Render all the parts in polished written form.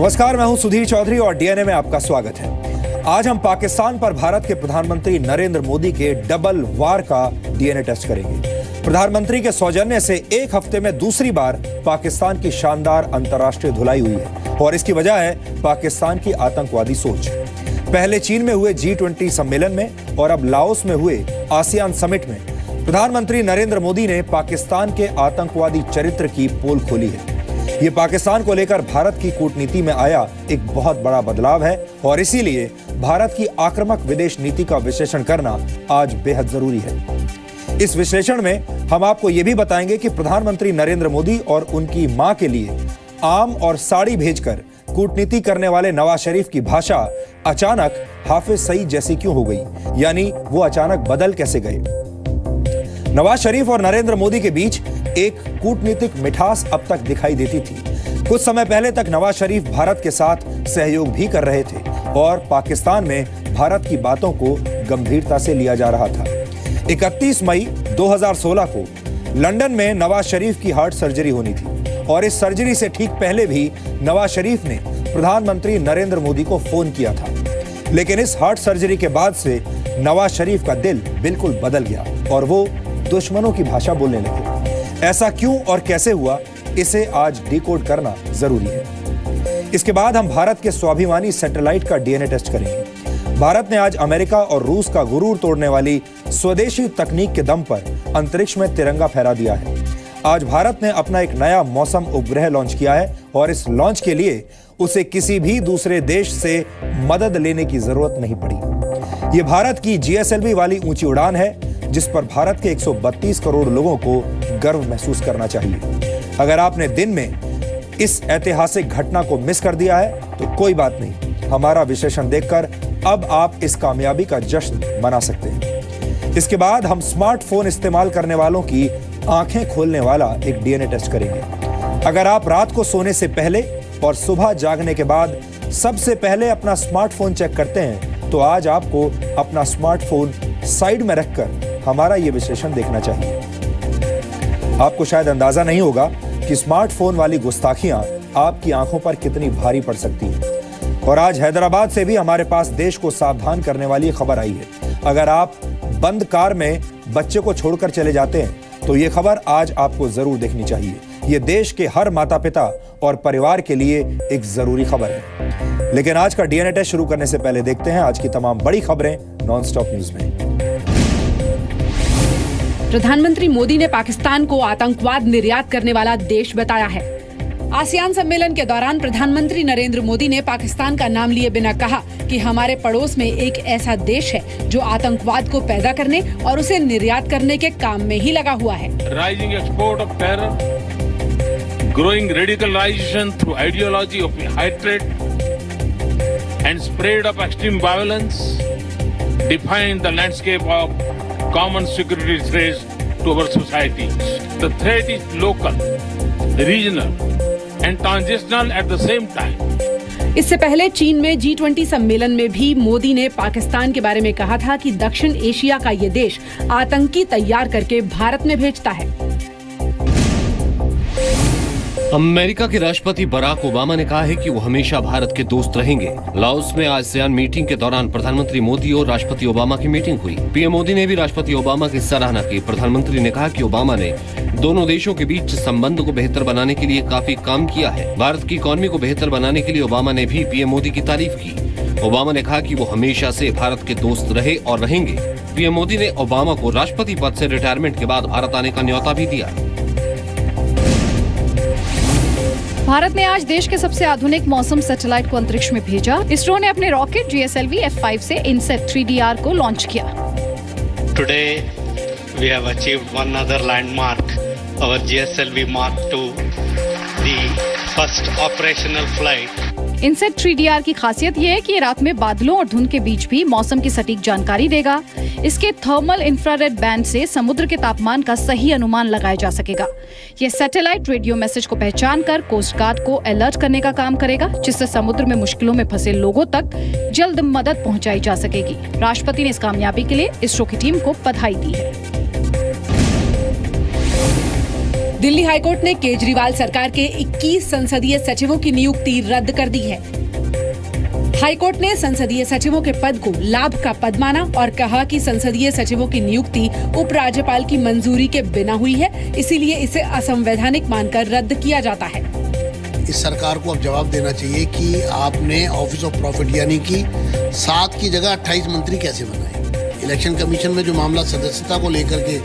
नमस्कार, मैं हूं सुधीर चौधरी और डीएनए में आपका स्वागत है। आज हम पाकिस्तान पर भारत के प्रधानमंत्री नरेंद्र मोदी के डबल वार का डीएनए टेस्ट करेंगे। प्रधानमंत्री के सौजन्य से एक हफ्ते में दूसरी बार पाकिस्तान की शानदार अंतर्राष्ट्रीय धुलाई हुई है और इसकी वजह है पाकिस्तान की आतंकवादी सोच। पहले चीन में हुए G20 सम्मेलन में और अब लाओस में हुए आसियान समिट में प्रधानमंत्री नरेंद्र मोदी ने पाकिस्तान के आतंकवादी चरित्र की पोल खोली है। ये पाकिस्तान को लेकर भारत की कूटनीति में आया एक बहुत बड़ा बदलाव है और इसीलिए भारत की आक्रामक विदेश नीति का विश्लेषण करना आज बेहद जरूरी है। इस विश्लेषण में हम आपको ये भी बताएंगे कि प्रधानमंत्री नरेंद्र मोदी और उनकी मां के लिए आम और साड़ी भेजकर कूटनीति करने वाले नवाज शरीफ की भाषा अचानक हाफिज सईद जैसी क्यों हो गई, यानी वो अचानक बदल कैसे गए। नवाज शरीफ और नरेंद्र मोदी के बीच एक कूटनीतिक मिठास अब तक दिखाई देती थी। कुछ समय पहले तक नवाज शरीफ भारत के साथ सहयोग भी कर रहे थे और पाकिस्तान में भारत की बातों को गंभीरता से लिया जा रहा था। 31 मई 2016 को लंदन में नवाज शरीफ की हार्ट सर्जरी होनी थी और इस सर्जरी से ठीक पहले भी नवाज शरीफ ने प्रधानमंत्री नरेंद्र मोदी को फोन किया था। लेकिन इस हार्ट सर्जरी के बाद से नवाज शरीफ का दिल बिल्कुल बदल गया और वो दुश्मनों की भाषा बोलने लगे। ऐसा क्यों और कैसे हुआ, इसे आज डिकोड करना जरूरी है। इसके बाद हम भारत के स्वाभिमानी सैटेलाइट का डीएनए टेस्ट करेंगे। भारत ने आज अमेरिका और रूस का गुरूर तोड़ने वाली स्वदेशी तकनीक के दम पर अंतरिक्ष में तिरंगा फहरा दिया है। आज भारत ने अपना एक नया मौसम उपग्रह लॉन्च किया है और इस लॉन्च के लिए उसे किसी भी दूसरे देश से मदद लेने की जरूरत नहीं पड़ी। ये भारत की GSLV वाली ऊंची उड़ान है जिस पर भारत के 132 करोड़ लोगों को गर्व महसूस करना चाहिए। अगर आपने दिन में इस ऐतिहासिक घटना को मिस कर दिया है तो कोई बात नहीं, हमारा विश्लेषण देखकर अब आप इस कामयाबी का जश्न मना सकते हैं। इसके बाद हम स्मार्टफोन इस्तेमाल करने वालों की आंखें खोलने वाला एक डीएनए टेस्ट करेंगे। अगर आप रात को सोने से पहले और सुबह जागने के बाद सबसे पहले अपना स्मार्टफोन चेक करते हैं तो आज आपको अपना स्मार्टफोन साइड में रखकर हमारा ये विश्लेषण देखना चाहिए। आपको शायद अंदाजा नहीं होगा कि स्मार्टफोन वाली गुस्ताखियां आपकी आंखों पर कितनी भारी पड़ सकती हैं। और आज हैदराबाद से भी हमारे पास देश को सावधान करने वाली खबर आई है। अगर आप बंद कार में बच्चे को छोड़कर चले जाते हैं तो ये खबर आज आपको जरूर देखनी चाहिए। ये देश के हर माता पिता और परिवार के लिए एक जरूरी खबर है। लेकिन आज का डीएनए टेस्ट शुरू करने से पहले देखते हैं आज की तमाम बड़ी खबरें नॉनस्टॉप न्यूज में। प्रधानमंत्री मोदी ने पाकिस्तान को आतंकवाद निर्यात करने वाला देश बताया है। आसियान सम्मेलन के दौरान प्रधानमंत्री नरेंद्र मोदी ने पाकिस्तान का नाम लिए बिना कहा कि हमारे पड़ोस में एक ऐसा देश है जो आतंकवाद को पैदा करने और उसे निर्यात करने के काम में ही लगा हुआ है। Rising export of terror, growing radicalisation through ideology of hatred and spread of extreme violence define the landscape of common security threats to our societies. The threat is local, regional and transitional at the same time. इससे पहले चीन में G20 सम्मेलन में भी मोदी ने पाकिस्तान के बारे में कहा था कि दक्षिण एशिया का ये देश आतंकी तैयार करके भारत में भेजता है। अमेरिका के राष्ट्रपति बराक ओबामा ने कहा है कि वो हमेशा भारत के दोस्त रहेंगे। लाओस में आसियान मीटिंग के दौरान प्रधानमंत्री मोदी और राष्ट्रपति ओबामा की मीटिंग हुई। पीएम मोदी ने भी राष्ट्रपति ओबामा की सराहना की। प्रधानमंत्री ने कहा कि ओबामा ने दोनों देशों के बीच संबंध को बेहतर बनाने के लिए काफी काम किया है। भारत की इकोनॉमी को बेहतर बनाने के लिए ओबामा ने भी पीएम मोदी की तारीफ की। ओबामा ने कहा कि वो हमेशा से भारत के दोस्त रहे और रहेंगे। पीएम मोदी ने ओबामा को राष्ट्रपति पद से रिटायरमेंट के बाद भारत आने का न्योता भी दिया। भारत ने आज देश के सबसे आधुनिक मौसम सैटेलाइट को अंतरिक्ष में भेजा। इसरो ने अपने रॉकेट GSLV F5 से इनसेट 3DR को लॉन्च किया। Today we have achieved one other landmark, our GSLV Mark II, the first operational flight. INSAT 3DR की खासियत ये है कि ये रात में बादलों और धुंध के बीच भी मौसम की सटीक जानकारी देगा। इसके थर्मल इंफ्रारेड बैंड से समुद्र के तापमान का सही अनुमान लगाया जा सकेगा। ये सैटेलाइट रेडियो मैसेज को पहचान कर कोस्ट गार्ड को अलर्ट करने का काम करेगा, जिससे समुद्र में मुश्किलों में फंसे लोगों तक जल्द मदद पहुंचाई जा सकेगी। राष्ट्रपति ने इस कामयाबी के लिए इसरो की टीम को बधाई दी है। दिल्ली हाईकोर्ट ने केजरीवाल सरकार के 21 संसदीय सचिवों की नियुक्ति रद्द कर दी है। हाईकोर्ट ने संसदीय सचिवों के पद को लाभ का पद माना और कहा कि संसदीय सचिवों की नियुक्ति उपराज्यपाल की मंजूरी के बिना हुई है, इसीलिए इसे असंवैधानिक मानकर रद्द किया जाता है। इस सरकार को अब जवाब देना चाहिए कि आपने ऑफिस ऑफ प्रॉफिट यानी कि 7 की जगह 28 मंत्री कैसे बनाए। इलेक्शन कमीशन में जो मामला सदस्यता को लेकर के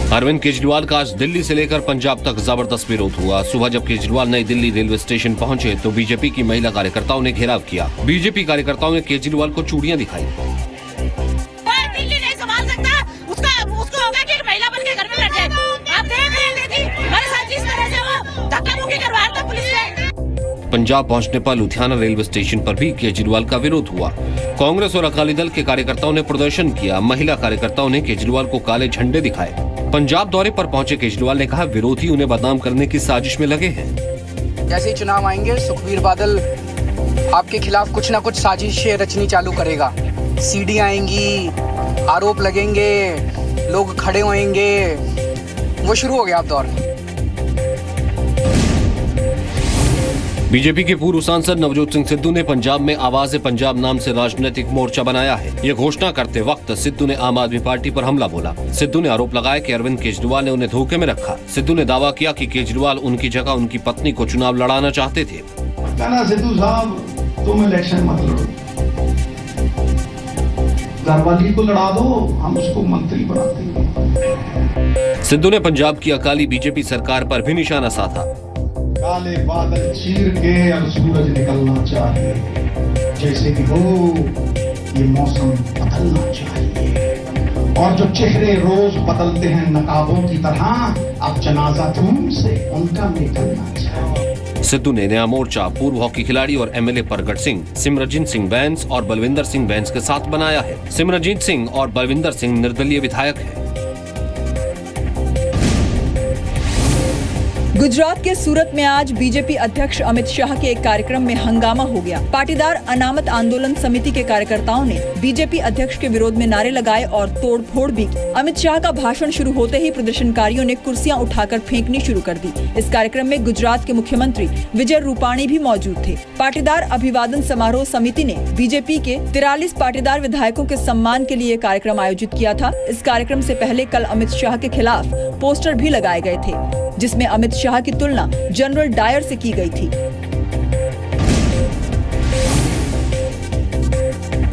अरविंद केजरीवाल का आज दिल्ली से लेकर पंजाब तक जबरदस्त विरोध हुआ। सुबह जब केजरीवाल नई दिल्ली रेलवे स्टेशन पहुंचे तो बीजेपी की महिला कार्यकर्ताओं ने घेराव किया। बीजेपी कार्यकर्ताओं ने केजरीवाल को चूड़ियां दिखाई। दिल्ली नहीं संभाल सकता, उसको होगा कि महिला बन के घर में बैठ जाए। आप देख रहे हैं दीदी, हमारे साथ जिस तरह से वो धक्का-मुक्की करवा रहा था पुलिस ने। पंजाब पहुंचने पर लुधियाना रेलवे स्टेशन पर भी केजरीवाल का विरोध हुआ। कांग्रेस और अकाली दल के कार्यकर्ताओं ने प्रदर्शन किया। महिला कार्यकर्ताओं ने केजरीवाल को काले झंडे दिखाए। पंजाब दौरे पर पहुंचे केजरीवाल ने कहा विरोधी उन्हें बदनाम करने की साजिश में लगे हैं। जैसे ही चुनाव आएंगे सुखबीर बादल आपके खिलाफ कुछ न कुछ साजिशें रचनी चालू करेगा। सीडी आएंगी, आरोप लगेंगे, लोग खड़े होंगे, वो शुरू हो गया अब दौर। बीजेपी के पूर्व सांसद नवजोत सिंह सिद्धू ने पंजाब में आवाज़े पंजाब नाम से राजनीतिक मोर्चा बनाया है। ये घोषणा करते वक्त सिद्धू ने आम आदमी पार्टी पर हमला बोला। सिद्धू ने आरोप लगाया कि अरविंद केजरीवाल ने उन्हें धोखे में रखा। सिद्धू ने दावा किया कि केजरीवाल उनकी जगह उनकी पत्नी को चुनाव लड़ाना चाहते थे। कहना सिद्धू साहब तुम इलेक्शन मत लड़ो, घरवाली को लड़ा दो, हम उसको मंत्री बना देंगे। सिद्धू ने पंजाब की अकाली बीजेपी सरकार पर भी निशाना साधा। काले बादल चीर के अब सूरज निकलना चाहिए, जैसे कि हो ये मौसम बदलना चाहिए। और जो चेहरे रोज बदलते हैं नकाबों की तरह, अब जनाजा धूम से उनका निकलना चाहिए। सिद्धू ने नया मोर्चा पूर्व हॉकी खिलाड़ी और एमएलए परगट सिंह, सिमरजीत सिंह बैंस और बलविंदर सिंह बैंस के साथ बनाया है। सिमरजीत सिंह और बलविंदर सिंह निर्दलीय विधायक हैं। गुजरात के सूरत में आज बीजेपी अध्यक्ष अमित शाह के एक कार्यक्रम में हंगामा हो गया। पाटीदार अनामत आंदोलन समिति के कार्यकर्ताओं ने बीजेपी अध्यक्ष के विरोध में नारे लगाए और तोड़फोड़ भी की। अमित शाह का भाषण शुरू होते ही प्रदर्शनकारियों ने कुर्सियां उठाकर फेंकनी शुरू कर दी। इस कार्यक्रम में गुजरात के मुख्यमंत्री विजय रूपाणी भी मौजूद थे। पाटीदार अभिवादन समारोह समिति ने बीजेपी के 43 पाटीदार विधायकों के सम्मान के लिए कार्यक्रम आयोजित किया था। इस कार्यक्रम से पहले कल अमित शाह के खिलाफ पोस्टर भी लगाए गए थे, जिसमें अमित शाह की तुलना जनरल डायर से की गई थी।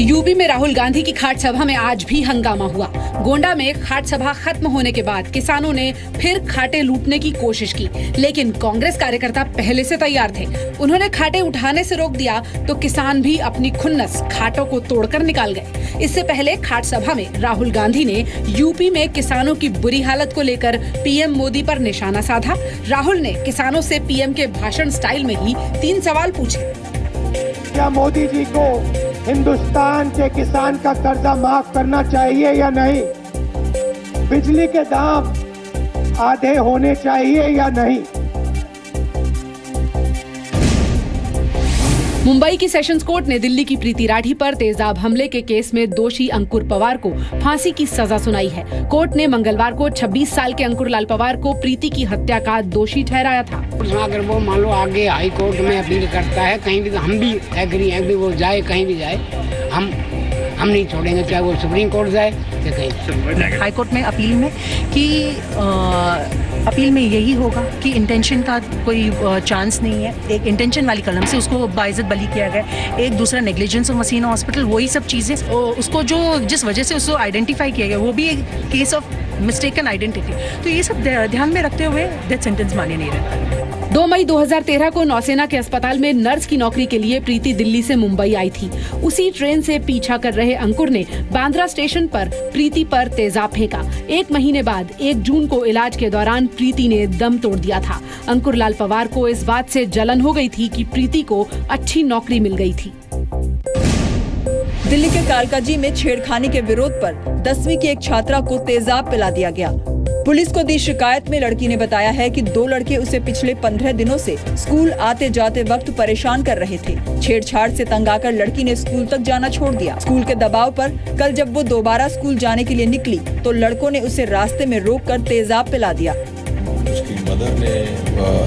यूपी में राहुल गांधी की खाट सभा में आज भी हंगामा हुआ। गोंडा में खाट सभा खत्म होने के बाद किसानों ने फिर खाटें लूटने की कोशिश की, लेकिन कांग्रेस कार्यकर्ता पहले से तैयार थे। उन्होंने खाटें उठाने से रोक दिया तो किसान भी अपनी खुन्नस खाटों को तोड़कर निकाल गए। इससे पहले खाट सभा में राहुल गांधी ने यूपी में किसानों की बुरी हालत को लेकर पीएम मोदी पर निशाना साधा। राहुल ने किसानों से पीएम के भाषण स्टाइल में ही 3 सवाल पूछे। क्या मोदी जी को हिंदुस्तान के किसान का कर्जा माफ करना चाहिए या नहीं? बिजली के दाम आधे होने चाहिए या नहीं? मुंबई की सेशंस कोर्ट ने दिल्ली की प्रीति राठी पर तेजाब हमले के केस में दोषी अंकुर पवार को फांसी की सजा सुनाई है। कोर्ट ने मंगलवार को 26 साल के अंकुर लाल पवार को प्रीति की हत्या का दोषी ठहराया था। अगर वो मान लो आगे हाई कोर्ट में अपील करता है, कहीं भी हम भी एग्री हैं, वो जाए कहीं भी जाए, हम नहीं छोड़ेंगे, चाहे वो सुप्रीम कोर्ट जाए या कहीं। हाई कोर्ट में अपील में कि अपील में यही होगा कि इंटेंशन का कोई चांस नहीं है। एक इंटेंशन वाली कलम से उसको बाइज्जत बली किया गया। एक दूसरा नेग्लिजेंस ऑफ मसीना हॉस्पिटल, वही सब चीज़ें उसको जो जिस वजह से उसको आइडेंटिफाई किया गया वो भी एक केस ऑफ मिस्टेकन आइडेंटिटी। तो ये सब ध्यान में रखते हुए डेथ सेंटेंस मान्य नहीं रहता। 2 मई 2013 को नौसेना के अस्पताल में नर्स की नौकरी के लिए प्रीति दिल्ली से मुंबई आई थी। उसी ट्रेन से पीछा कर रहे अंकुर ने बांद्रा स्टेशन पर प्रीति पर तेजाब फेंका। 1 महीने बाद 1 जून को इलाज के दौरान प्रीति ने दम तोड़ दिया था। अंकुर लाल पवार को इस बात से जलन हो गई थी कि प्रीति को अच्छी नौकरी मिल गई थी। दिल्ली के कालकाजी में छेड़खानी के विरोध पर 10वीं की एक छात्रा को तेजाब पिला दिया गया। पुलिस को दी शिकायत में लड़की ने बताया है कि 2 लड़के उसे पिछले 15 दिनों से स्कूल आते जाते वक्त परेशान कर रहे थे। छेड़छाड़ से तंग आकर लड़की ने स्कूल तक जाना छोड़ दिया। स्कूल के दबाव पर कल जब वो दोबारा स्कूल जाने के लिए निकली तो लड़कों ने उसे रास्ते में रोककर तेजाब पिला दिया। उसकी मदर ने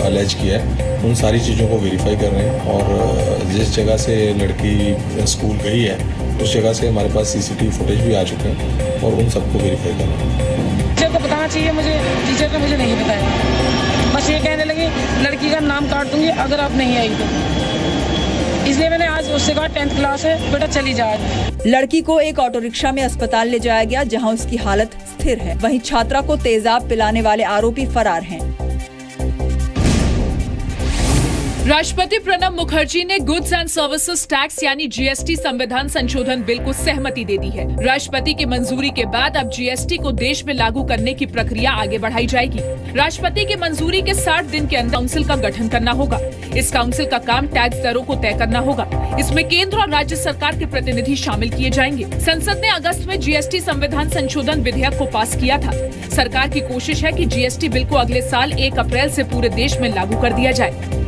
अलेज किया है, उन सारी चीज़ों को वेरीफाई कर रहे हैं और जिस जगह से लड़की स्कूल गई है उस जगह से हमारे पास सीसीटीवी फुटेज भी आ चुके हैं और उन सबको वेरीफाई कर रहे हैं। टीचर को बताना चाहिए, मुझे टीचर ने मुझे नहीं बताया, बस ये कहने लगे लड़की का नाम काट दूंगी अगर आप नहीं आई तो, इसलिए मैंने आज उससे कहा 10th क्लास है बेटा चली जा। लड़की को एक ऑटो रिक्शा में अस्पताल ले जाया गया जहां उसकी हालत स्थिर है। वहीं छात्रा को तेजाब पिलाने वाले आरोपी फरार हैं। राष्ट्रपति प्रणब मुखर्जी ने गुड्स एंड सर्विसेज टैक्स यानी जीएसटी संविधान संशोधन बिल को सहमति दे दी है। राष्ट्रपति की मंजूरी के बाद अब जीएसटी को देश में लागू करने की प्रक्रिया आगे बढ़ाई जाएगी। राष्ट्रपति की मंजूरी के 60 दिन के अंदर काउंसिल का गठन करना होगा। इस काउंसिल का काम टैक्स दरों को तय करना होगा। इसमें केंद्र और राज्य सरकार के प्रतिनिधि शामिल किए जाएंगे। संसद ने अगस्त में जीएसटी संविधान संशोधन विधेयक को पास किया था। सरकार की कोशिश है कि जीएसटी बिल को अगले साल 1 अप्रैल से पूरे देश में लागू कर दिया जाए।